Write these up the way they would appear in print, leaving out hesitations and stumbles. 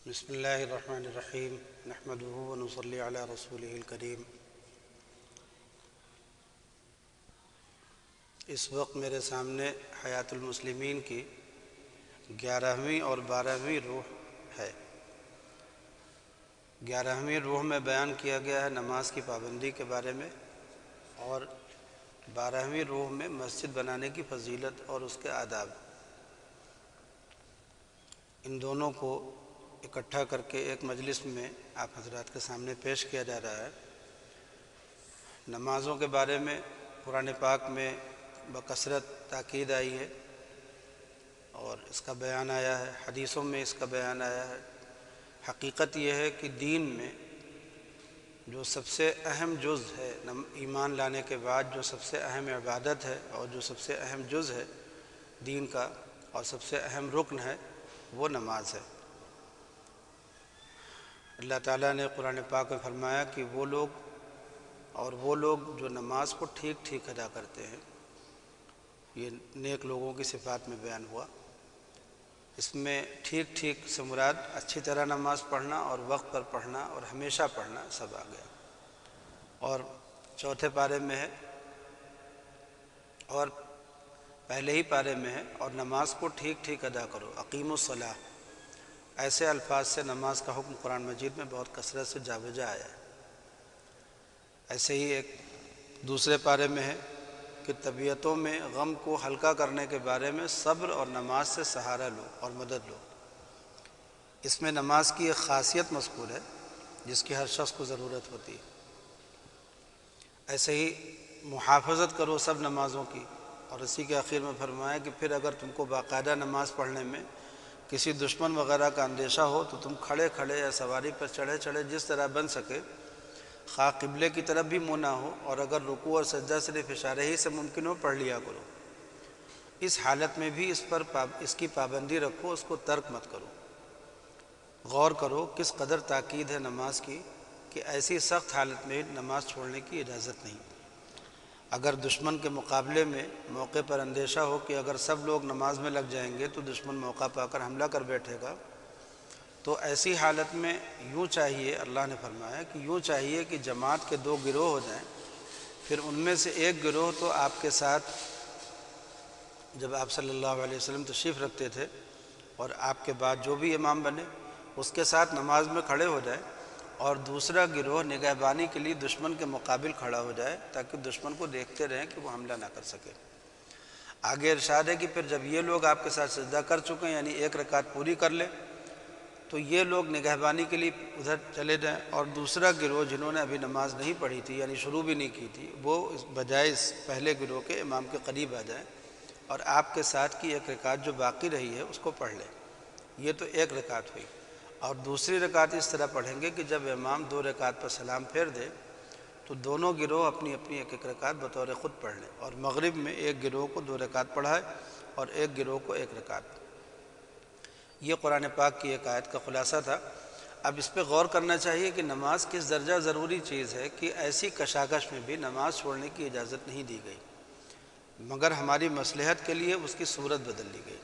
بسم اللہ الرحمن الرحیم نحمدہ ونصلی علی رسولہ الکریم۔ اس وقت میرے سامنے حیات المسلمین کی 11ویں اور 12ویں روح ہے۔ 11ویں روح میں بیان کیا گیا ہے نماز کی پابندی کے بارے میں، اور 12ویں روح میں مسجد بنانے کی فضیلت اور اس کے آداب۔ ان دونوں کو اکٹھا کر کے ایک مجلس میں آپ حضرات کے سامنے پیش کیا جا رہا ہے۔ نمازوں کے بارے میں قرآن پاک میں بکثرت تاکید آئی ہے اور اس کا بیان آیا ہے، حدیثوں میں اس کا بیان آیا ہے۔ حقیقت یہ ہے کہ دین میں جو سب سے اہم جز ہے، ایمان لانے کے بعد جو سب سے اہم عبادت ہے اور جو سب سے اہم جز ہے دین کا اور سب سے اہم رکن ہے، وہ نماز ہے۔ اللہ تعالیٰ نے قرآن پاک میں فرمایا کہ وہ لوگ جو نماز کو ٹھیک ٹھیک ادا کرتے ہیں، یہ نیک لوگوں کی صفات میں بیان ہوا۔ اس میں ٹھیک ٹھیک سے مراد اچھی طرح نماز پڑھنا اور وقت پر پڑھنا اور ہمیشہ پڑھنا سب آ گیا۔ اور چوتھے پارے میں ہے اور پہلے ہی پارے میں ہے، اور نماز کو ٹھیک ٹھیک ادا کرو، اقیموا الصلاۃ۔ ایسے الفاظ سے نماز کا حکم قرآن مجید میں بہت کثرت سے جا بجا آیا ہے۔ ایسے ہی ایک دوسرے پارے میں ہے کہ طبیعتوں میں غم کو ہلکا کرنے کے بارے میں صبر اور نماز سے سہارا لو اور مدد لو۔ اس میں نماز کی ایک خاصیت مذکور ہے جس کی ہر شخص کو ضرورت ہوتی ہے۔ ایسے ہی محافظت کرو سب نمازوں کی، اور اسی کے آخر میں فرمایا کہ پھر اگر تم کو باقاعدہ نماز پڑھنے میں کسی دشمن وغیرہ کا اندیشہ ہو تو تم کھڑے کھڑے یا سواری پر چڑھے چڑھے جس طرح بن سکے، خواہ قبلے کی طرف بھی منہ نہ ہو، اور اگر رکوع اور سجدہ صرف اشارے ہی سے ممکن ہو پڑھ لیا کرو۔ اس حالت میں بھی اس کی پابندی رکھو، اس کو ترک مت کرو۔ غور کرو کس قدر تاکید ہے نماز کی کہ ایسی سخت حالت میں نماز چھوڑنے کی اجازت نہیں۔ اگر دشمن کے مقابلے میں موقع پر اندیشہ ہو کہ اگر سب لوگ نماز میں لگ جائیں گے تو دشمن موقع پا کر حملہ کر بیٹھے گا، تو ایسی حالت میں یوں چاہیے، اللہ نے فرمایا کہ یوں چاہیے کہ جماعت کے 2 گروہ ہو جائیں، پھر ان میں سے ایک گروہ تو آپ کے ساتھ جب آپ صلی اللہ علیہ وسلم تشریف رکھتے تھے اور آپ کے بعد جو بھی امام بنے اس کے ساتھ نماز میں کھڑے ہو جائیں، اور دوسرا گروہ نگہبانی کے لیے دشمن کے مقابل کھڑا ہو جائے تاکہ دشمن کو دیکھتے رہیں کہ وہ حملہ نہ کر سکے۔ آگے ارشاد ہے کہ پھر جب یہ لوگ آپ کے ساتھ سجدہ کر چکے ہیں، یعنی ایک رکعت پوری کر لیں، تو یہ لوگ نگہبانی کے لیے ادھر چلے جائیں، اور دوسرا گروہ جنہوں نے ابھی نماز نہیں پڑھی تھی یعنی شروع بھی نہیں کی تھی، وہ بجائے اس پہلے گروہ کے امام کے قریب آ جائیں اور آپ کے ساتھ کی ایک رکعت جو باقی رہی ہے اس کو پڑھ لیں۔ یہ تو ایک رکعت ہوئی، اور دوسری رکعت اس طرح پڑھیں گے کہ جب امام 2 رکعت پر سلام پھیر دے تو دونوں گروہ اپنی اپنی ایک ایک رکعت بطور خود پڑھ لیں، اور مغرب میں ایک گروہ کو 2 رکعت پڑھائے اور ایک گروہ کو 1 رکعت۔ یہ قرآن پاک کی ایک آیت کا خلاصہ تھا۔ اب اس پہ غور کرنا چاہیے کہ نماز کس درجہ ضروری چیز ہے کہ ایسی کشاکش میں بھی نماز چھوڑنے کی اجازت نہیں دی گئی، مگر ہماری مصلحت کے لیے اس کی صورت بدل لی گئی۔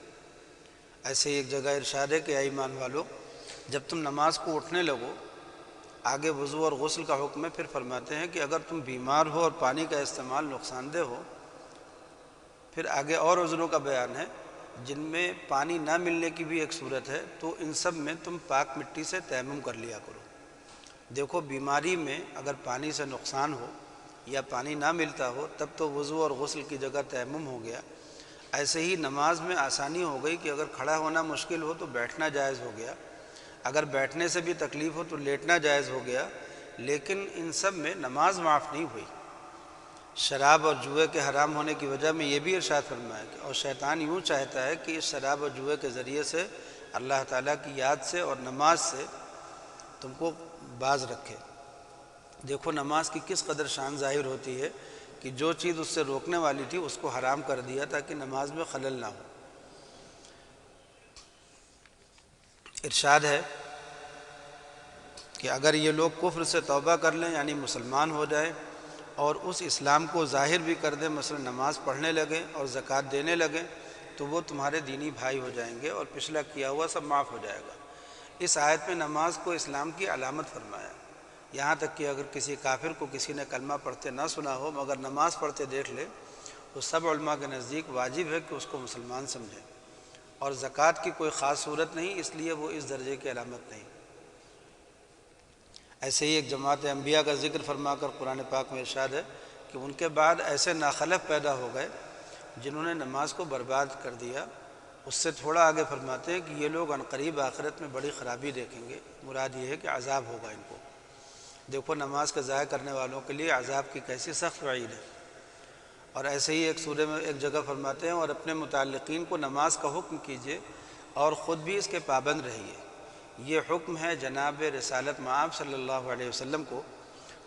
ایسے ایک جگہ ارشاد ہے کہ اے ایمان والو، جب تم نماز کو اٹھنے لگو، آگے وضو اور غسل کا حکم ہے، پھر فرماتے ہیں کہ اگر تم بیمار ہو اور پانی کا استعمال نقصان دہ ہو، پھر آگے اور عذروں کا بیان ہے جن میں پانی نہ ملنے کی بھی ایک صورت ہے، تو ان سب میں تم پاک مٹی سے تیمم کر لیا کرو۔ دیکھو بیماری میں اگر پانی سے نقصان ہو یا پانی نہ ملتا ہو تب تو وضو اور غسل کی جگہ تیمم ہو گیا۔ ایسے ہی نماز میں آسانی ہو گئی کہ اگر کھڑا ہونا مشکل ہو تو بیٹھنا جائز ہو گیا، اگر بیٹھنے سے بھی تکلیف ہو تو لیٹنا جائز ہو گیا، لیکن ان سب میں نماز معاف نہیں ہوئی۔ شراب اور جوئے کے حرام ہونے کی وجہ میں یہ بھی ارشاد فرمایا کہ اور شیطان یوں چاہتا ہے کہ اس شراب اور جوئے کے ذریعے سے اللہ تعالیٰ کی یاد سے اور نماز سے تم کو باز رکھے۔ دیکھو نماز کی کس قدر شان ظاہر ہوتی ہے کہ جو چیز اس سے روکنے والی تھی اس کو حرام کر دیا تاکہ نماز میں خلل نہ ہو۔ ارشاد ہے کہ اگر یہ لوگ کفر سے توبہ کر لیں یعنی مسلمان ہو جائیں اور اس اسلام کو ظاہر بھی کر دیں، مثلا نماز پڑھنے لگیں اور زکوٰۃ دینے لگیں، تو وہ تمہارے دینی بھائی ہو جائیں گے اور پچھلا کیا ہوا سب معاف ہو جائے گا۔ اس آیت میں نماز کو اسلام کی علامت فرمایا، یہاں تک کہ اگر کسی کافر کو کسی نے کلمہ پڑھتے نہ سنا ہو مگر نماز پڑھتے دیکھ لے تو سب علماء کے نزدیک واجب ہے کہ اس کو مسلمان سمجھیں، اور زکوٰۃ کی کوئی خاص صورت نہیں، اس لیے وہ اس درجے کی علامت نہیں۔ ایسے ہی ایک جماعت انبیاء کا ذکر فرما کر قرآن پاک میں ارشاد ہے کہ ان کے بعد ایسے ناخلف پیدا ہو گئے جنہوں نے نماز کو برباد کر دیا۔ اس سے تھوڑا آگے فرماتے ہیں کہ یہ لوگ عنقریب آخرت میں بڑی خرابی دیکھیں گے، مراد یہ ہے کہ عذاب ہوگا ان کو۔ دیکھو نماز کا ضائع کرنے والوں کے لیے عذاب کی کیسی سخت وعید ہے۔ اور ایسے ہی ایک سورہ میں ایک جگہ فرماتے ہیں اور اپنے متعلقین کو نماز کا حکم کیجیے اور خود بھی اس کے پابند رہیے۔ یہ حکم ہے جناب رسالت مآب صلی اللہ علیہ وسلم کو،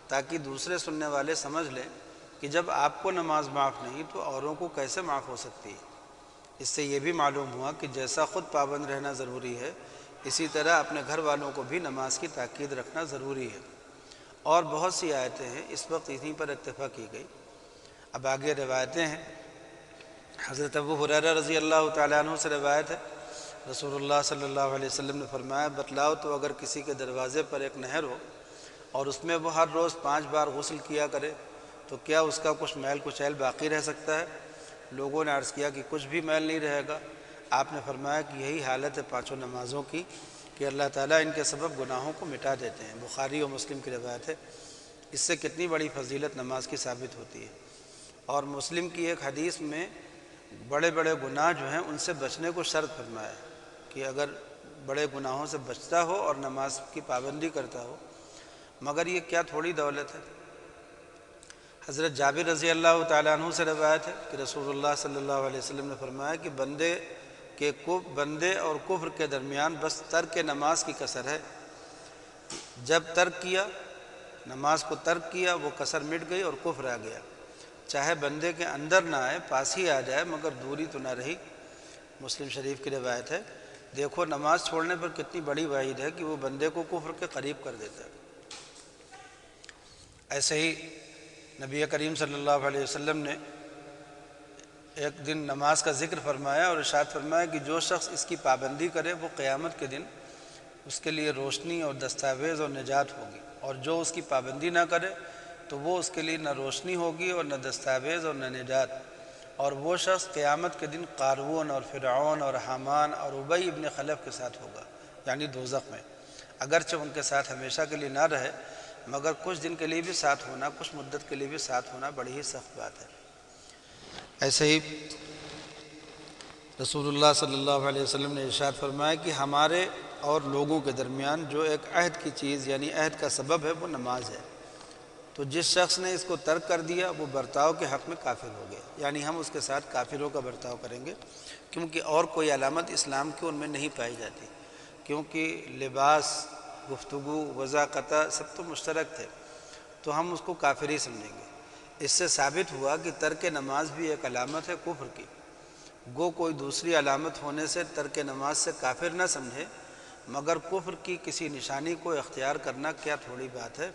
تاکہ دوسرے سننے والے سمجھ لیں کہ جب آپ کو نماز معاف نہیں تو اوروں کو کیسے معاف ہو سکتی ہے۔ اس سے یہ بھی معلوم ہوا کہ جیسا خود پابند رہنا ضروری ہے اسی طرح اپنے گھر والوں کو بھی نماز کی تاکید رکھنا ضروری ہے۔ اور بہت سی آیتیں ہیں، اس وقت انہیں پر اکتفا کی گئی۔ اب آگے روایتیں ہیں۔ حضرت ابو ہریرہ رضی اللہ تعالیٰ عنہ سے روایت ہے، رسول اللہ صلی اللہ علیہ وسلم نے فرمایا، بتلاؤ تو اگر کسی کے دروازے پر ایک نہر ہو اور اس میں وہ ہر روز 5 بار غسل کیا کرے تو کیا اس کا کچھ میل کچیل باقی رہ سکتا ہے؟ لوگوں نے عرض کیا کہ کچھ بھی میل نہیں رہے گا۔ آپ نے فرمایا کہ یہی حالت ہے 5 نمازوں کی کہ اللہ تعالیٰ ان کے سبب گناہوں کو مٹا دیتے ہیں۔ بخاری و مسلم کی روایت ہے۔ اس سے کتنی بڑی فضیلت نماز کی ثابت ہوتی ہے۔ اور مسلم کی ایک حدیث میں بڑے بڑے گناہ جو ہیں ان سے بچنے کو شرط فرمایا ہے کہ اگر بڑے گناہوں سے بچتا ہو اور نماز کی پابندی کرتا ہو، مگر یہ کیا تھوڑی دولت ہے۔ حضرت جابر رضی اللہ تعالیٰ عنہ سے روایت ہے کہ رسول اللہ صلی اللہ علیہ وسلم نے فرمایا کہ بندے اور کفر کے درمیان بس ترک نماز کی کسر ہے۔ جب ترک کیا، نماز کو ترک کیا، وہ کسر مٹ گئی اور کفر آ گیا۔ چاہے بندے کے اندر نہ آئے، پاس ہی آ جائے، مگر دوری تو نہ رہی۔ مسلم شریف کی روایت ہے۔ دیکھو نماز چھوڑنے پر کتنی بڑی وعید ہے کہ وہ بندے کو کفر کے قریب کر دیتا ہے۔ ایسے ہی نبی کریم صلی اللہ علیہ وسلم نے ایک دن نماز کا ذکر فرمایا اور ارشاد فرمایا کہ جو شخص اس کی پابندی کرے وہ قیامت کے دن اس کے لیے روشنی اور دستاویز اور نجات ہوگی، اور جو اس کی پابندی نہ کرے تو وہ اس کے لیے نہ روشنی ہوگی اور نہ دستاویز اور نہ نجات۔ اور وہ شخص قیامت کے دن قارون اور فرعون اور حامان اور ابی ابن خلف کے ساتھ ہوگا، یعنی دوزخ میں، اگرچہ ان کے ساتھ ہمیشہ کے لیے نہ رہے، مگر کچھ دن کے لیے بھی ساتھ ہونا، کچھ مدت کے لیے بھی ساتھ ہونا بڑی ہی سخت بات ہے۔ ایسے ہی رسول اللہ صلی اللہ علیہ وسلم نے ارشاد فرمایا کہ ہمارے اور لوگوں کے درمیان جو ایک عہد کی چیز یعنی عہد کا سبب ہے وہ نماز ہے، تو جس شخص نے اس کو ترک کر دیا وہ برتاؤ کے حق میں کافر ہو گیا، یعنی ہم اس کے ساتھ کافروں کا برتاؤ کریں گے، کیونکہ اور کوئی علامت اسلام کی ان میں نہیں پائی جاتی، کیونکہ لباس، گفتگو، وضاقت سب تو مشترک تھے، تو ہم اس کو کافر ہی سمجھیں گے۔ اس سے ثابت ہوا کہ ترک نماز بھی ایک علامت ہے کفر کی، گو کوئی دوسری علامت ہونے سے ترک نماز سے کافر نہ سمجھے، مگر کفر کی کسی نشانی کو اختیار کرنا کیا تھوڑی بات ہے۔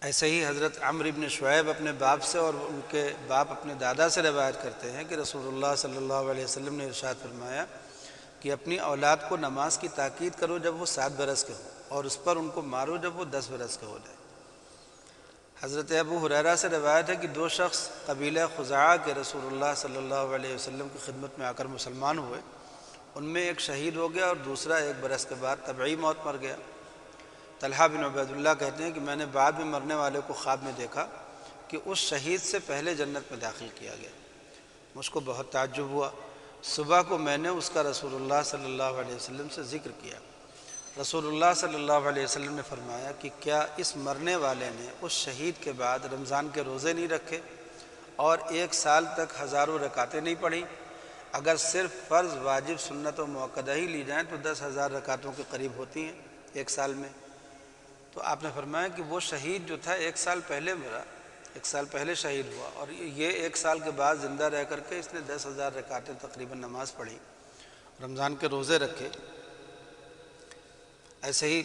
ایسے ہی حضرت عمرو بن شعیب اپنے باپ سے اور ان کے باپ اپنے دادا سے روایت کرتے ہیں کہ رسول اللہ صلی اللہ علیہ وسلم نے ارشاد فرمایا کہ اپنی اولاد کو نماز کی تاکید کرو جب وہ 7 برس کے ہوں، اور اس پر ان کو مارو جب وہ 10 برس کے ہو جائے۔ حضرت ابو ہریرہ سے روایت ہے کہ 2 شخص قبیلہ خزاعہ کے رسول اللہ صلی اللہ علیہ وسلم کی خدمت میں آ کر مسلمان ہوئے، ان میں ایک شہید ہو گیا اور دوسرا 1 برس کے بعد طبعی موت مر گیا۔ طلحہ بن عبید اللہ کہتے ہیں کہ میں نے بعد میں مرنے والے کو خواب میں دیکھا کہ اس شہید سے پہلے جنت میں داخل کیا گیا، مجھ کو بہت تعجب ہوا۔ صبح کو میں نے اس کا رسول اللہ صلی اللہ علیہ وسلم سے ذکر کیا، رسول اللہ صلی اللہ علیہ وسلم نے فرمایا کہ کیا اس مرنے والے نے اس شہید کے بعد رمضان کے روزے نہیں رکھے اور 1 سال تک ہزاروں رکعتیں نہیں پڑھی؟ اگر صرف فرض، واجب، سنت و مؤکدہ ہی لی جائیں تو 10,000 رکعتوں کے قریب ہوتی ہیں 1 سال میں۔ تو آپ نے فرمایا کہ وہ شہید جو تھا 1 سال پہلے مرا، 1 سال پہلے شہید ہوا، اور یہ 1 سال کے بعد زندہ رہ کر کے اس نے 10,000 رکعتیں تقریباً نماز پڑھی، رمضان کے روزے رکھے۔ ایسے ہی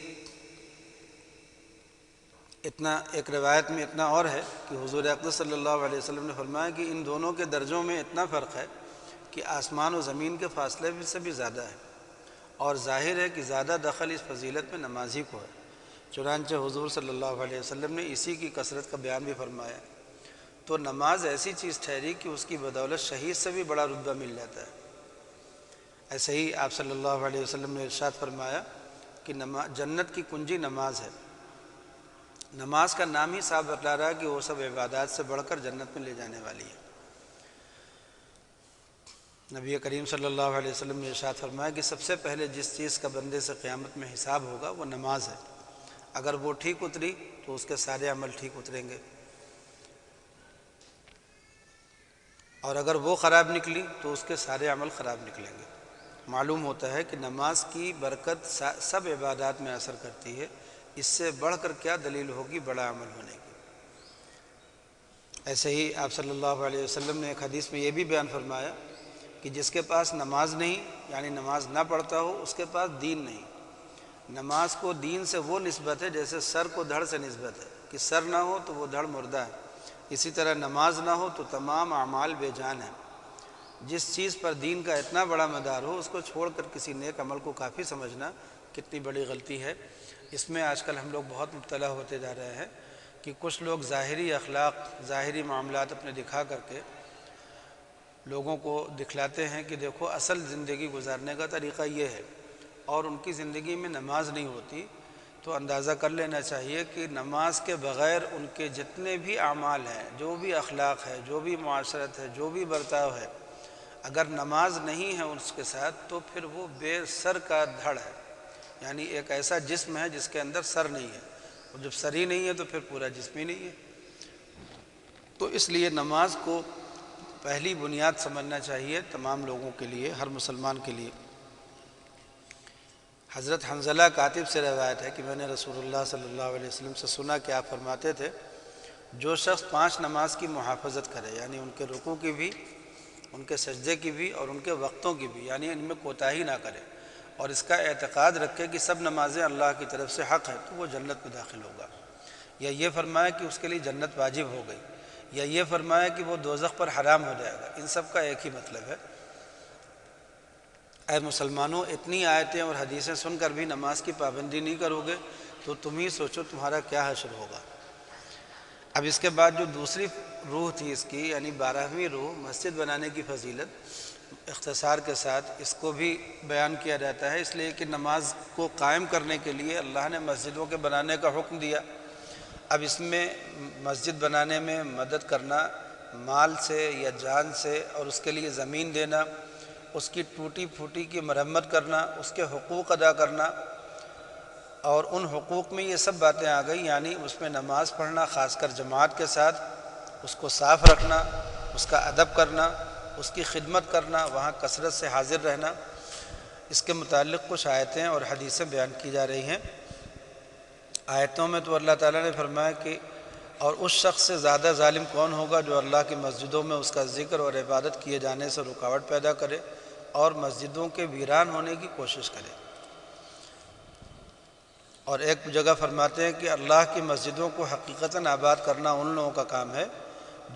ایک روایت میں اتنا اور ہے کہ حضور اقدس صلی اللہ علیہ وسلم نے فرمایا کہ ان دونوں کے درجوں میں اتنا فرق ہے کہ آسمان و زمین کے فاصلے سے بھی زیادہ ہے، اور ظاہر ہے کہ زیادہ دخل اس فضیلت میں نمازی کو ہے۔ چنانچہ حضور صلی اللہ علیہ وسلم نے اسی کی کثرت کا بیان بھی فرمایا۔ تو نماز ایسی چیز ٹھہری کہ اس کی بدولت شہید سے بھی بڑا رتبہ مل جاتا ہے۔ ایسے ہی آپ صلی اللہ علیہ وسلم نے ارشاد فرمایا کہ جنت کی کنجی نماز ہے۔ نماز کا نام ہی صاف بتلا رہا ہے کہ وہ سب عبادات سے بڑھ کر جنت میں لے جانے والی ہے۔ نبی کریم صلی اللہ علیہ وسلم نے ارشاد فرمایا کہ سب سے پہلے جس چیز کا بندے سے قیامت میں حساب ہوگا وہ نماز ہے۔ اگر وہ ٹھیک اتری تو اس کے سارے عمل ٹھیک اتریں گے، اور اگر وہ خراب نکلی تو اس کے سارے عمل خراب نکلیں گے۔ معلوم ہوتا ہے کہ نماز کی برکت سب عبادات میں اثر کرتی ہے، اس سے بڑھ کر کیا دلیل ہوگی بڑا عمل ہونے کی۔ ایسے ہی آپ صلی اللہ علیہ وسلم نے ایک حدیث میں یہ بھی بیان فرمایا کہ جس کے پاس نماز نہیں، یعنی نماز نہ پڑھتا ہو، اس کے پاس دین نہیں۔ نماز کو دین سے وہ نسبت ہے جیسے سر کو دھڑ سے نسبت ہے، کہ سر نہ ہو تو وہ دھڑ مردہ ہے، اسی طرح نماز نہ ہو تو تمام اعمال بے جان ہیں۔ جس چیز پر دین کا اتنا بڑا مدار ہو، اس کو چھوڑ کر کسی نیک عمل کو کافی سمجھنا کتنی بڑی غلطی ہے۔ اس میں آج کل ہم لوگ بہت مبتلا ہوتے جا رہے ہیں کہ کچھ لوگ ظاہری اخلاق، ظاہری معاملات اپنے دکھا کر کے لوگوں کو دکھلاتے ہیں کہ دیکھو اصل زندگی گزارنے کا طریقہ یہ ہے، اور ان کی زندگی میں نماز نہیں ہوتی، تو اندازہ کر لینا چاہیے کہ نماز کے بغیر ان کے جتنے بھی اعمال ہیں، جو بھی اخلاق ہے، جو بھی معاشرت ہے، جو بھی برتاؤ ہے، اگر نماز نہیں ہے اس کے ساتھ تو پھر وہ بے سر کا دھڑ ہے، یعنی ایک ایسا جسم ہے جس کے اندر سر نہیں ہے، اور جب سر ہی نہیں ہے تو پھر پورا جسم ہی نہیں ہے۔ تو اس لیے نماز کو پہلی بنیاد سمجھنا چاہیے تمام لوگوں کے لیے، ہر مسلمان کے لیے۔ حضرت حنظلہ کاتب سے روایت ہے کہ میں نے رسول اللہ صلی اللہ علیہ وسلم سے سنا کہ آپ فرماتے تھے جو شخص 5 نماز کی محافظت کرے، یعنی ان کے رکوع کی بھی، ان کے سجدے کی بھی، اور ان کے وقتوں کی بھی، یعنی ان میں کوتاہی نہ کرے، اور اس کا اعتقاد رکھے کہ سب نمازیں اللہ کی طرف سے حق ہے، تو وہ جنت میں داخل ہوگا۔ یا یہ فرمایا کہ اس کے لیے جنت واجب ہو گئی، یا یہ فرمایا کہ وہ دوزخ پر حرام ہو جائے گا۔ ان سب کا ایک ہی مطلب ہے، اے مسلمانوں، اتنی آیتیں اور حدیثیں سن کر بھی نماز کی پابندی نہیں کرو گے تو تم ہی سوچو تمہارا کیا حشر ہوگا۔ اب اس کے بعد جو دوسری روح تھی اس کی، یعنی 12ویں روح، مسجد بنانے کی فضیلت، اختصار کے ساتھ اس کو بھی بیان کیا جاتا ہے، اس لیے کہ نماز کو قائم کرنے کے لیے اللہ نے مسجدوں کے بنانے کا حکم دیا۔ اب اس میں مسجد بنانے میں مدد کرنا مال سے یا جان سے، اور اس کے لیے زمین دینا، اس کی ٹوٹی پھوٹی کی مرمت کرنا، اس کے حقوق ادا کرنا، اور ان حقوق میں یہ سب باتیں آ گئی، یعنی اس میں نماز پڑھنا، خاص کر جماعت کے ساتھ، اس کو صاف رکھنا، اس کا ادب کرنا، اس کی خدمت کرنا، وہاں کثرت سے حاضر رہنا۔ اس کے متعلق کچھ آیتیں اور حدیثیں بیان کی جا رہی ہیں۔ آیتوں میں تو اللہ تعالیٰ نے فرمایا کہ اور اس شخص سے زیادہ ظالم کون ہوگا جو اللہ کی مسجدوں میں اس کا ذکر اور عبادت کیے جانے سے رکاوٹ پیدا کرے اور مسجدوں کے ویران ہونے کی کوشش کرے۔ اور ایک جگہ فرماتے ہیں کہ اللہ کی مسجدوں کو حقیقتاً آباد کرنا ان لوگوں کا کام ہے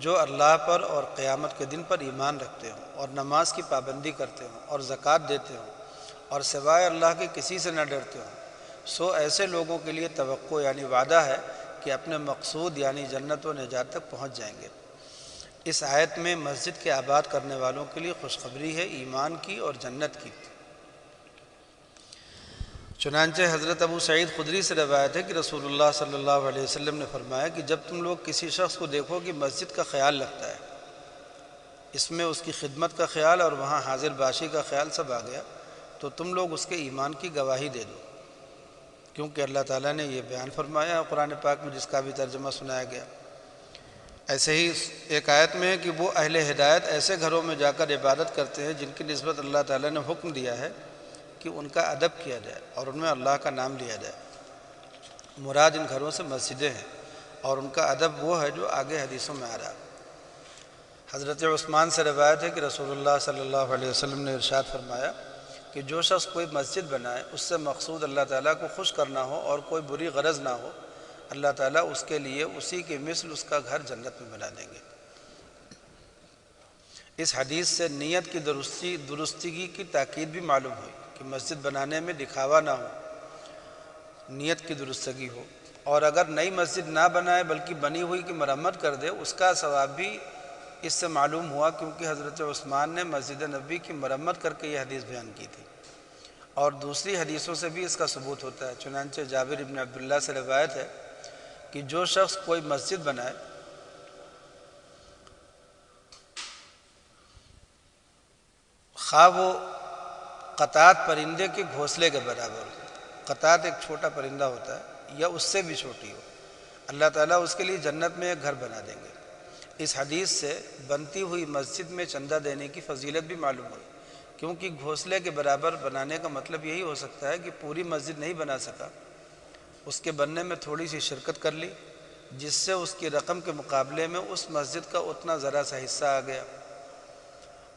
جو اللہ پر اور قیامت کے دن پر ایمان رکھتے ہوں، اور نماز کی پابندی کرتے ہوں، اور زکوٰۃ دیتے ہوں، اور سوائے اللہ کے کسی سے نہ ڈرتے ہوں۔ سو ایسے لوگوں کے لیے توقع یعنی وعدہ ہے کہ اپنے مقصود یعنی جنت و نجات تک پہنچ جائیں گے۔ اس آیت میں مسجد کے آباد کرنے والوں کے لیے خوشخبری ہے ایمان کی اور جنت کی۔ چنانچہ حضرت ابو سعید خدری سے روایت ہے کہ رسول اللہ صلی اللہ علیہ وسلم نے فرمایا کہ جب تم لوگ کسی شخص کو دیکھو کہ مسجد کا خیال رکھتا ہے، اس میں اس کی خدمت کا خیال اور وہاں حاضر باشی کا خیال سب آ گیا، تو تم لوگ اس کے ایمان کی گواہی دے دو، کیونکہ اللہ تعالیٰ نے یہ بیان فرمایا قرآن پاک میں، جس کا بھی ترجمہ سنایا گیا۔ ایسے ہی ایک آیت میں ہے کہ وہ اہل ہدایت ایسے گھروں میں جا کر عبادت کرتے ہیں جن کی نسبت اللہ تعالیٰ نے حکم دیا ہے کہ ان کا ادب کیا جائے اور ان میں اللہ کا نام لیا جائے۔ مراد ان گھروں سے مسجدیں ہیں، اور ان کا ادب وہ ہے جو آگے حدیثوں میں آ رہا۔ حضرت عثمان سے روایت ہے کہ رسول اللہ صلی اللہ علیہ وسلم نے ارشاد فرمایا کہ جو شخص کوئی مسجد بنائے اس سے مقصود اللہ تعالیٰ کو خوش کرنا ہو اور کوئی بری غرض نہ ہو، اللہ تعالیٰ اس کے لیے اسی کے مثل اس کا گھر جنت میں بنا دیں گے۔ اس حدیث سے نیت کی درستگی کی تاکید بھی معلوم ہوئی کہ مسجد بنانے میں دکھاوا نہ ہو، نیت کی درستگی ہو، اور اگر نئی مسجد نہ بنائے بلکہ بنی ہوئی کی مرمت کر دے، اس کا ثواب بھی اس سے معلوم ہوا، کیونکہ حضرت عثمان نے مسجد نبوی کی مرمت کر کے یہ حدیث بیان کی تھی، اور دوسری حدیثوں سے بھی اس کا ثبوت ہوتا ہے۔ چنانچہ جابر بن عبداللہ سے روایت ہے کہ جو شخص کوئی مسجد بنائے خواہ وہ قطات پرندے کے گھونسلے کے برابر ہو، قطات ایک چھوٹا پرندہ ہوتا ہے، یا اس سے بھی چھوٹی ہو، اللہ تعالیٰ اس کے لیے جنت میں ایک گھر بنا دیں گے۔ اس حدیث سے بنتی ہوئی مسجد میں چندہ دینے کی فضیلت بھی معلوم ہوئی، کیونکہ گھونسلے کے برابر بنانے کا مطلب یہی ہو سکتا ہے کہ پوری مسجد نہیں بنا سکا، اس کے بننے میں تھوڑی سی شرکت کر لی، جس سے اس کی رقم کے مقابلے میں اس مسجد کا اتنا ذرا سا حصہ آ گیا۔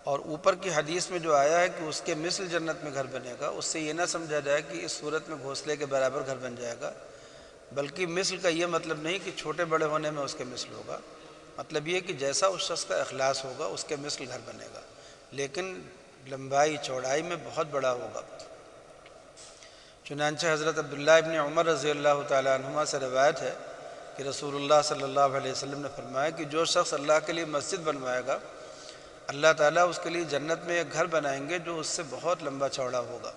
اور اوپر کی حدیث میں جو آیا ہے کہ اس کے مثل جنت میں گھر بنے گا، اس سے یہ نہ سمجھا جائے کہ اس صورت میں گھونسلے کے برابر گھر بن جائے گا، بلکہ مثل کا یہ مطلب نہیں کہ چھوٹے بڑے ہونے میں اس کے مثل ہوگا، مطلب یہ کہ جیسا اس شخص کا اخلاص ہوگا اس کے مثل گھر بنے گا، لیکن لمبائی چوڑائی میں بہت بڑا ہوگا۔ چنانچہ حضرت عبداللہ ابن عمر رضی اللہ تعالیٰ عنہما سے روایت ہے کہ رسول اللہ صلی اللہ علیہ وسلم نے فرمایا کہ جو شخص اللہ کے لیے مسجد بنوائے گا، اللہ تعالیٰ اس کے لیے جنت میں ایک گھر بنائیں گے جو اس سے بہت لمبا چوڑا ہوگا۔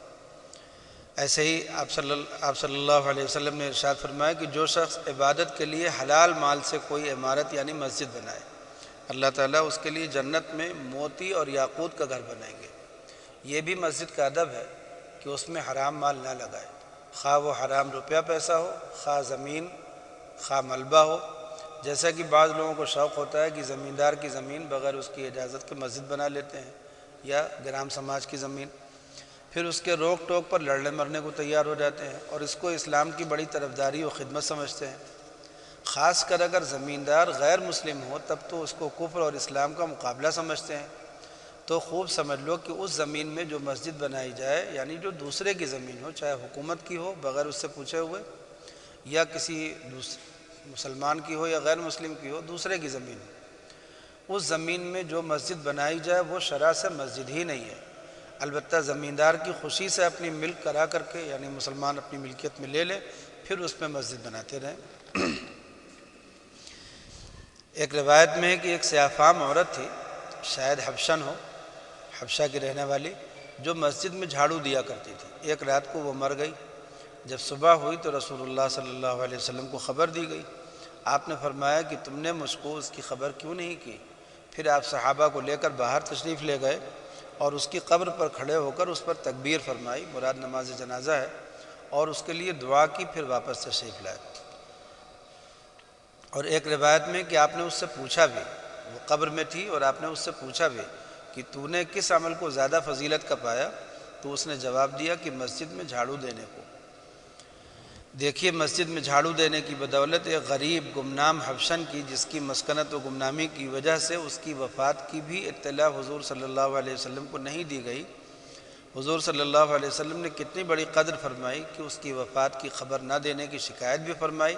ایسے ہی آپ صلی اللہ علیہ وسلم نے ارشاد فرمایا کہ جو شخص عبادت کے لیے حلال مال سے کوئی عمارت یعنی مسجد بنائے، اللہ تعالیٰ اس کے لیے جنت میں موتی اور یاقوت کا گھر بنائیں گے۔ یہ بھی مسجد کا ادب ہے کہ اس میں حرام مال نہ لگائے، خواہ وہ حرام روپیہ پیسہ ہو، خواہ زمین، خواہ ملبہ ہو، جیسا کہ بعض لوگوں کو شوق ہوتا ہے کہ زمیندار کی زمین بغیر اس کی اجازت کے مسجد بنا لیتے ہیں، یا گرام سماج کی زمین، پھر اس کے روک ٹوک پر لڑنے مرنے کو تیار ہو جاتے ہیں، اور اس کو اسلام کی بڑی طرفداری و خدمت سمجھتے ہیں۔ خاص کر اگر زمیندار غیر مسلم ہو تب تو اس کو کفر اور اسلام کا مقابلہ سمجھتے ہیں۔ تو خوب سمجھ لو کہ اس زمین میں جو مسجد بنائی جائے، یعنی جو دوسرے کی زمین ہو، چاہے حکومت کی ہو بغیر اس سے پوچھے ہوئے، یا کسی مسلمان کی ہو یا غیر مسلم کی ہو، دوسرے کی زمین ہو، اس زمین میں جو مسجد بنائی جائے وہ شرع سے مسجد ہی نہیں ہے، البتہ زمیندار کی خوشی سے اپنی ملک کرا کر کے، یعنی مسلمان اپنی ملکیت میں لے لے، پھر اس میں مسجد بناتے رہیں۔ ایک روایت میں ہے کہ ایک سیاہ فام عورت تھی، شاید حبشن ہو، حبشہ کی رہنے والی، جو مسجد میں جھاڑو دیا کرتی تھی۔ ایک رات کو وہ مر گئی۔ جب صبح ہوئی تو رسول اللہ صلی اللہ علیہ وسلم کو خبر دی گئی۔ آپ نے فرمایا کہ تم نے مجھ کو اس کی خبر کیوں نہیں کی؟ پھر آپ صحابہ کو لے کر باہر تشریف لے گئے اور اس کی قبر پر کھڑے ہو کر اس پر تکبیر فرمائی، مراد نماز جنازہ ہے، اور اس کے لیے دعا کی، پھر واپس تشریف لائے۔ اور ایک روایت میں کہ آپ نے اس سے پوچھا بھی، وہ قبر میں تھی اور آپ نے اس سے پوچھا بھی کہ تو نے کس عمل کو زیادہ فضیلت کا پایا؟ تو اس نے جواب دیا کہ مسجد میں جھاڑو دینے کو۔ دیکھیے، مسجد میں جھاڑو دینے کی بدولت ایک غریب گمنام حبشن کی، جس کی مسکنت و گمنامی کی وجہ سے اس کی وفات کی بھی اطلاع حضور صلی اللہ علیہ وسلم کو نہیں دی گئی، حضور صلی اللہ علیہ وسلم نے کتنی بڑی قدر فرمائی کہ اس کی وفات کی خبر نہ دینے کی شکایت بھی فرمائی،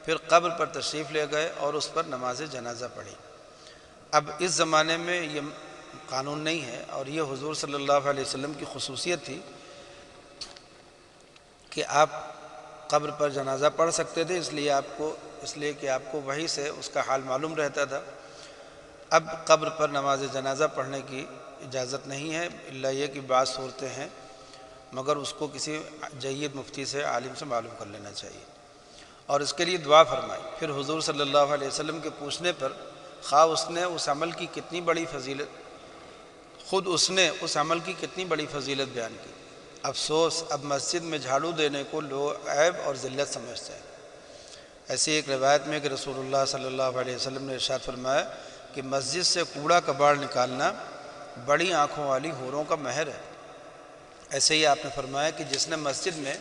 پھر قبر پر تشریف لے گئے اور اس پر نماز جنازہ پڑھی۔ اب اس زمانے میں یہ قانون نہیں ہے، اور یہ حضور صلی اللہ علیہ وسلم کی خصوصیت تھی کہ آپ قبر پر جنازہ پڑھ سکتے تھے، اس لیے کہ آپ کو وحی سے اس کا حال معلوم رہتا تھا۔ اب قبر پر نماز جنازہ پڑھنے کی اجازت نہیں ہے، الا یہ کہ بعض صورتیں ہیں، مگر اس کو کسی جید مفتی سے، عالم سے معلوم کر لینا چاہیے، اور اس کے لیے دعا فرمائی۔ پھر حضور صلی اللہ علیہ وسلم کے پوچھنے پر خواہ اس نے اس عمل کی کتنی بڑی فضیلت بیان کی، افسوس اب مسجد میں جھاڑو دینے کو لوگ عیب اور ذلت سمجھتے ہیں۔ ایسی ایک روایت میں کہ رسول اللہ صلی اللہ علیہ وسلم نے ارشاد فرمایا کہ مسجد سے کوڑا کباڑ نکالنا بڑی آنکھوں والی حوروں کا مہر ہے۔ ایسے ہی آپ نے فرمایا کہ جس نے مسجد میں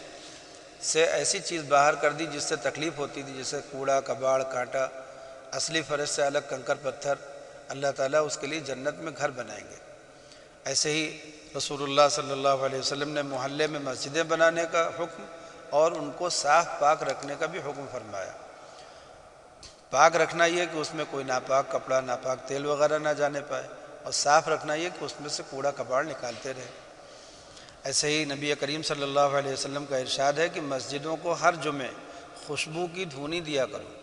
سے ایسی چیز باہر کر دی جس سے تکلیف ہوتی تھی، جیسے کوڑا کباڑ کانٹا، اصلی فرش سے الگ کنکر پتھر، اللہ تعالیٰ اس کے لیے جنت میں گھر بنائیں گے۔ ایسے ہی رسول اللہ صلی اللہ علیہ وسلم نے محلے میں مسجدیں بنانے کا حکم اور ان کو صاف پاک رکھنے کا بھی حکم فرمایا۔ پاک رکھنا یہ کہ اس میں کوئی ناپاک کپڑا، ناپاک تیل وغیرہ نہ جانے پائے، اور صاف رکھنا یہ کہ اس میں سے کوڑا کباڑ نکالتے رہے۔ ایسے ہی نبی کریم صلی اللہ علیہ وسلم کا ارشاد ہے کہ مسجدوں کو ہر جمعے خوشبو کی دھونی دیا کرو۔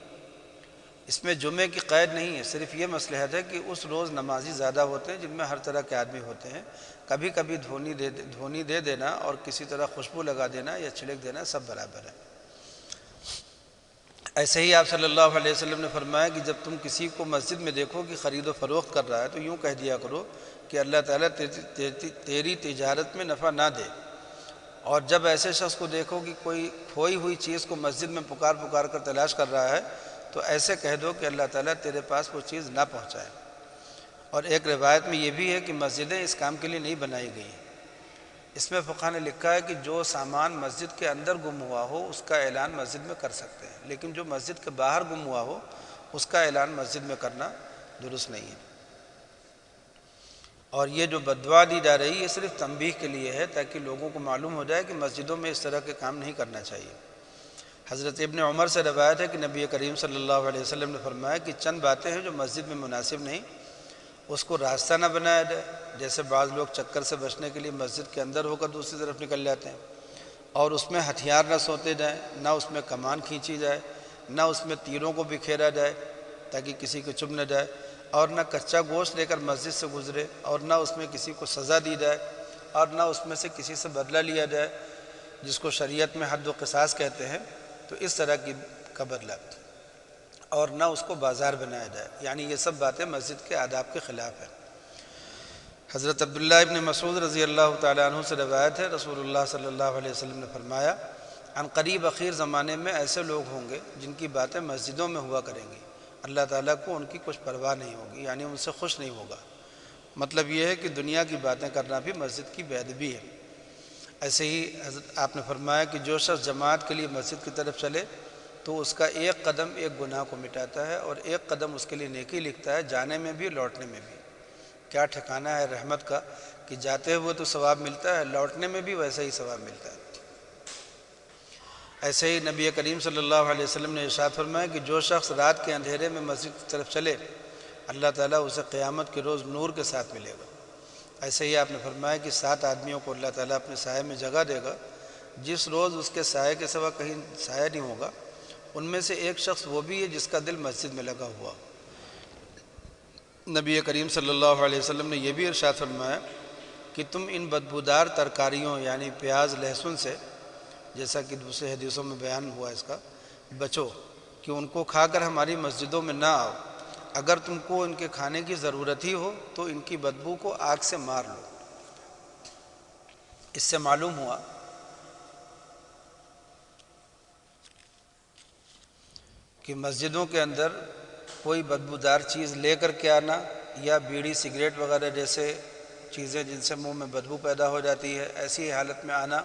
اس میں جمعے کی قید نہیں ہے، صرف یہ مصلحت ہے کہ اس روز نمازی زیادہ ہوتے ہیں جن میں ہر طرح کے آدمی ہوتے ہیں، کبھی کبھی دھونی دے دینا اور کسی طرح خوشبو لگا دینا یا چھڑک دینا سب برابر ہے۔ ایسے ہی آپ صلی اللہ علیہ وسلم نے فرمایا کہ جب تم کسی کو مسجد میں دیکھو کہ خرید و فروخت کر رہا ہے تو یوں کہہ دیا کرو کہ اللہ تعالیٰ تیری تجارت میں نفع نہ دے، اور جب ایسے شخص کو دیکھو کہ کوئی کھوئی ہوئی چیز کو مسجد میں پکار کر تلاش کر رہا ہے تو ایسے کہہ دو کہ اللہ تعالیٰ تیرے پاس وہ چیز نہ پہنچائے۔ اور ایک روایت میں یہ بھی ہے کہ مسجدیں اس کام کے لیے نہیں بنائی گئی ہیں۔ اس میں فقہ نے لکھا ہے کہ جو سامان مسجد کے اندر گم ہوا ہو اس کا اعلان مسجد میں کر سکتے ہیں، لیکن جو مسجد کے باہر گم ہوا ہو اس کا اعلان مسجد میں کرنا درست نہیں ہے۔ اور یہ جو بددعا دی جا رہی ہے یہ صرف تنبیہ کے لیے ہے تاکہ لوگوں کو معلوم ہو جائے کہ مسجدوں میں اس طرح کے کام نہیں کرنا چاہیے۔ حضرت ابن عمر سے روایت ہے کہ نبی کریم صلی اللہ علیہ وسلم نے فرمایا کہ چند باتیں ہیں جو مسجد میں مناسب نہیں، اس کو راستہ نہ بنایا جائے، جیسے بعض لوگ چکر سے بچنے کے لیے مسجد کے اندر ہو کر دوسری طرف نکل جاتے ہیں، اور اس میں ہتھیار نہ سونتے جائیں، نہ اس میں کمان کھینچی جائے، نہ اس میں تیروں کو بکھیرا جائے تاکہ کسی کو چبھ نہ جائے، اور نہ کچا گوشت لے کر مسجد سے گزرے، اور نہ اس میں کسی کو سزا دی جائے، اور نہ اس میں سے کسی سے بدلہ لیا جائے جس کو شریعت میں حد و قصاص کہتے ہیں، تو اس طرح کا بدلہ، اور نہ اس کو بازار بنایا جائے، یعنی یہ سب باتیں مسجد کے آداب کے خلاف ہیں۔ حضرت عبداللہ ابن مسعود رضی اللہ تعالیٰ عنہ سے روایت ہے، رسول اللہ صلی اللہ علیہ وسلم نے فرمایا عن قریب اخیر زمانے میں ایسے لوگ ہوں گے جن کی باتیں مسجدوں میں ہوا کریں گی، اللہ تعالیٰ کو ان کی کچھ پرواہ نہیں ہوگی، یعنی ان سے خوش نہیں ہوگا۔ مطلب یہ ہے کہ دنیا کی باتیں کرنا بھی مسجد کی بے ادبی ہے۔ ایسے ہی حضرت آپ نے فرمایا کہ جو شخص جماعت کے لیے مسجد کی طرف چلے تو اس کا ایک قدم ایک گناہ کو مٹاتا ہے اور ایک قدم اس کے لیے نیکی لکھتا ہے، جانے میں بھی لوٹنے میں بھی۔ کیا ٹھکانہ ہے رحمت کا کہ جاتے ہوئے تو ثواب ملتا ہے، لوٹنے میں بھی ویسا ہی ثواب ملتا ہے۔ ایسے ہی نبی کریم صلی اللہ علیہ وسلم نے ارشاد فرمایا کہ جو شخص رات کے اندھیرے میں مسجد کی طرف چلے اللہ تعالیٰ اسے قیامت کے روز نور کے ساتھ ملے گا۔ ایسے ہی آپ نے فرمایا کہ 7 آدمیوں کو اللہ تعالیٰ اپنے سائے میں جگہ دے گا، جس روز اس کے سائے کے سوا کہیں سایہ نہیں ہوگا، ان میں سے ایک شخص وہ بھی ہے جس کا دل مسجد میں لگا ہوا۔ نبی کریم صلی اللہ علیہ وسلم نے یہ بھی ارشاد فرمایا کہ تم ان بدبودار ترکاریوں یعنی پیاز لہسن سے، جیسا کہ دوسرے حدیثوں میں بیان ہوا اس کا، بچو کہ ان کو کھا کر ہماری مسجدوں میں نہ آؤ، اگر تم کو ان کے کھانے کی ضرورت ہی ہو تو ان کی بدبو کو آگ سے مار لو۔ اس سے معلوم ہوا کہ مسجدوں کے اندر کوئی بدبودار چیز لے کر کے آنا یا بیڑی سگریٹ وغیرہ جیسے چیزیں جن سے منہ میں بدبو پیدا ہو جاتی ہے ایسی حالت میں آنا،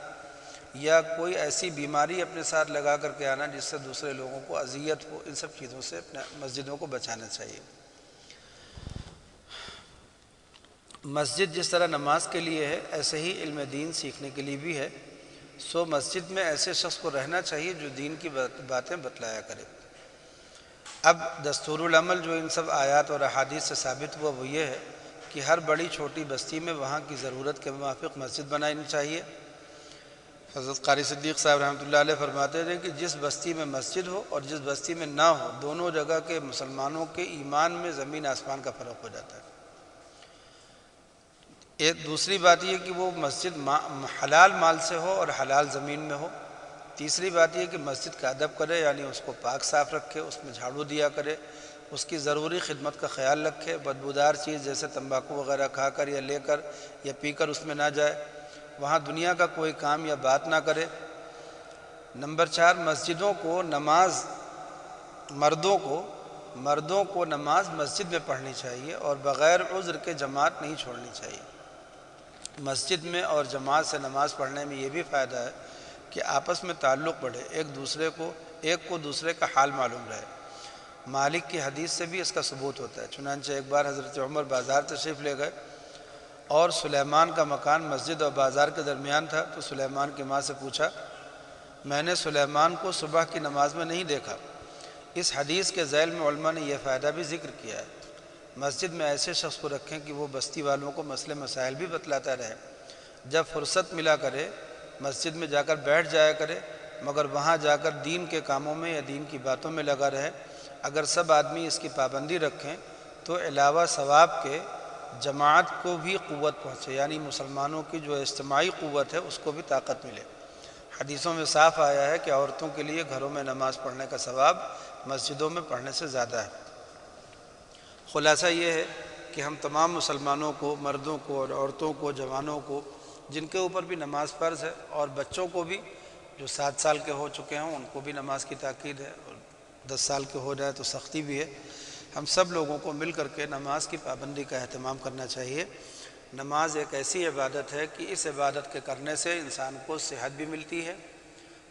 یا کوئی ایسی بیماری اپنے ساتھ لگا کر کے آنا جس سے دوسرے لوگوں کو اذیت ہو، ان سب چیزوں سے اپنے مسجدوں کو بچانا چاہیے۔ مسجد جس طرح نماز کے لیے ہے ایسے ہی علم دین سیکھنے کے لیے بھی ہے، سو مسجد میں ایسے شخص کو رہنا چاہیے جو دین کی باتیں بتلایا کرے۔ اب دستور العمل جو ان سب آیات اور احادیث سے ثابت ہوا وہ یہ ہے کہ ہر بڑی چھوٹی بستی میں وہاں کی ضرورت کے موافق مسجد بنانی چاہیے۔ حضرت قاری صدیق صاحب رحمۃ اللہ علیہ فرماتے تھے کہ جس بستی میں مسجد ہو اور جس بستی میں نہ ہو، دونوں جگہ کے مسلمانوں کے ایمان میں زمین آسمان کا فرق ہو جاتا ہے۔ ایک دوسری بات یہ کہ وہ مسجد حلال مال سے ہو اور حلال زمین میں ہو۔ تیسری بات یہ کہ مسجد کا ادب کرے، یعنی اس کو پاک صاف رکھے، اس میں جھاڑو دیا کرے، اس کی ضروری خدمت کا خیال رکھے، بدبودار چیز جیسے تمباکو وغیرہ کھا کر یا لے کر یا پی کر اس میں نہ جائے، وہاں دنیا کا کوئی کام یا بات نہ کرے۔ نمبر 4، مسجدوں کو نماز مردوں کو نماز مسجد میں پڑھنی چاہیے اور بغیر عذر کے جماعت نہیں چھوڑنی چاہیے۔ مسجد میں اور جماعت سے نماز پڑھنے میں یہ بھی فائدہ ہے کہ آپس میں تعلق بڑھے، ایک کو دوسرے کا حال معلوم رہے۔ مالک کی حدیث سے بھی اس کا ثبوت ہوتا ہے۔ چنانچہ ایک بار حضرت عمر بازار تشریف لے گئے اور سلیمان کا مکان مسجد اور بازار کے درمیان تھا، تو سلیمان کی ماں سے پوچھا، میں نے سلیمان کو صبح کی نماز میں نہیں دیکھا۔ اس حدیث کے ذیل میں علماء نے یہ فائدہ بھی ذکر کیا ہے، مسجد میں ایسے شخص کو رکھیں کہ وہ بستی والوں کو مسئلے مسائل بھی بتلاتا رہے، جب فرصت ملا کرے مسجد میں جا کر بیٹھ جایا کرے، مگر وہاں جا کر دین کے کاموں میں یا دین کی باتوں میں لگا رہے۔ اگر سب آدمی اس کی پابندی رکھیں تو علاوہ ثواب کے جماعت کو بھی قوت پہنچے، یعنی مسلمانوں کی جو اجتماعی قوت ہے اس کو بھی طاقت ملے۔ حدیثوں میں صاف آیا ہے کہ عورتوں کے لیے گھروں میں نماز پڑھنے کا ثواب مسجدوں میں پڑھنے سے زیادہ ہے۔ خلاصہ یہ ہے کہ ہم تمام مسلمانوں کو، مردوں کو اور عورتوں کو، جوانوں کو جن کے اوپر بھی نماز فرض ہے، اور بچوں کو بھی جو 7 سال کے ہو چکے ہیں ان کو بھی نماز کی تاکید ہے، اور 10 سال کے ہو جائے تو سختی بھی ہے۔ ہم سب لوگوں کو مل کر کے نماز کی پابندی کا اہتمام کرنا چاہیے۔ نماز ایک ایسی عبادت ہے کہ اس عبادت کے کرنے سے انسان کو صحت بھی ملتی ہے،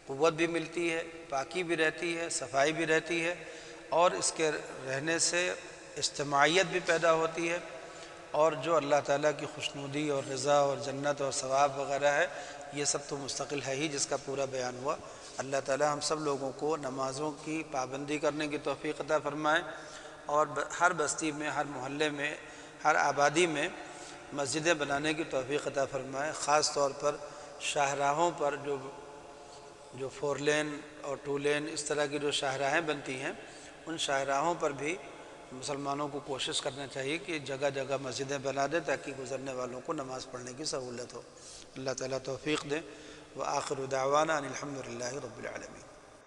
قوت بھی ملتی ہے، پاکی بھی رہتی ہے، صفائی بھی رہتی ہے، اور اس کے رہنے سے اجتماعیت بھی پیدا ہوتی ہے، اور جو اللہ تعالیٰ کی خوشنودی اور رضا اور جنت اور ثواب وغیرہ ہے یہ سب تو مستقل ہے ہی، جس کا پورا بیان ہوا۔ اللہ تعالیٰ ہم سب لوگوں کو نمازوں کی پابندی کرنے کی توفیق عطا فرمائے، اور ہر بستی میں، ہر محلے میں، ہر آبادی میں مسجدیں بنانے کی توفیق عطا فرمائے۔ خاص طور پر شاہراہوں پر جو 4 لین اور 2 لین اس طرح کی جو شاہراہیں بنتی ہیں، ان شاہراہوں پر بھی مسلمانوں کو کوشش کرنا چاہیے کہ جگہ جگہ مسجدیں بنا دیں تاکہ گزرنے والوں کو نماز پڑھنے کی سہولت ہو۔ اللہ تعالیٰ توفیق دے۔ وآخر دعوانا ان الحمد للہ رب العالمین۔